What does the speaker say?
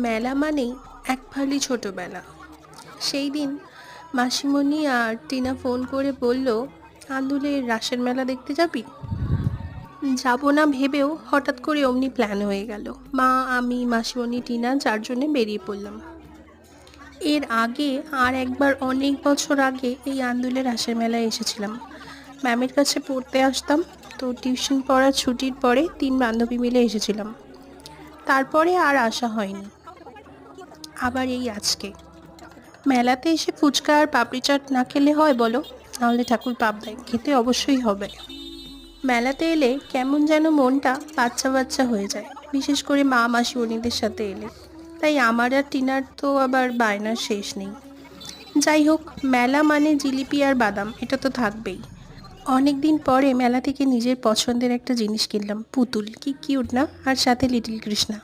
মেলা মানেই এক ফালি ছোটবেলা। সেই দিন মাসিমণি আর টিনা ফোন করে বলল, আন্দুলের রাসের মেলা দেখতে যাবি? যাব না ভেবেও হঠাৎ করে অমনি প্ল্যান হয়ে গেল। মা, আমি, মাসিমণি, টিনা চারজনে বেরিয়ে পড়লাম। এর আগে আর একবার অনেক বছর আগে এই আন্দুলের রাসের মেলায় এসেছিলাম। ম্যামের কাছে পড়তে আসতাম, তো টিউশন পড়ার ছুটির পরে 3 বান্ধবী মিলে এসেছিলাম। তারপরে আর আসা হয়নি। আবার এই আজকে মেলাতে এসে ফুচকা আর পাপড়ি চাট না খেলে হয় বলো? নাহলে ঠাকুর পাপ দেয়, খেতে অবশ্যই হবে। মেলাতে এলে কেমন যেন মনটা বাচ্চা বাচ্চা হয়ে যায়, বিশেষ করে মা মাসিমণিদের সাথে এলে। তাই আমার আর টিনার তো আবার বায়নার শেষ নেই। যাই হোক, মেলা মানে জিলিপি আর বাদাম, এটা তো থাকবেই। অনেক দিন পরে মেলা থেকে নিজের পছন্দের একটা জিনিস কিনলাম, পুতুল। কি কিউট না? আর সাথে লিটল কৃষ্ণা।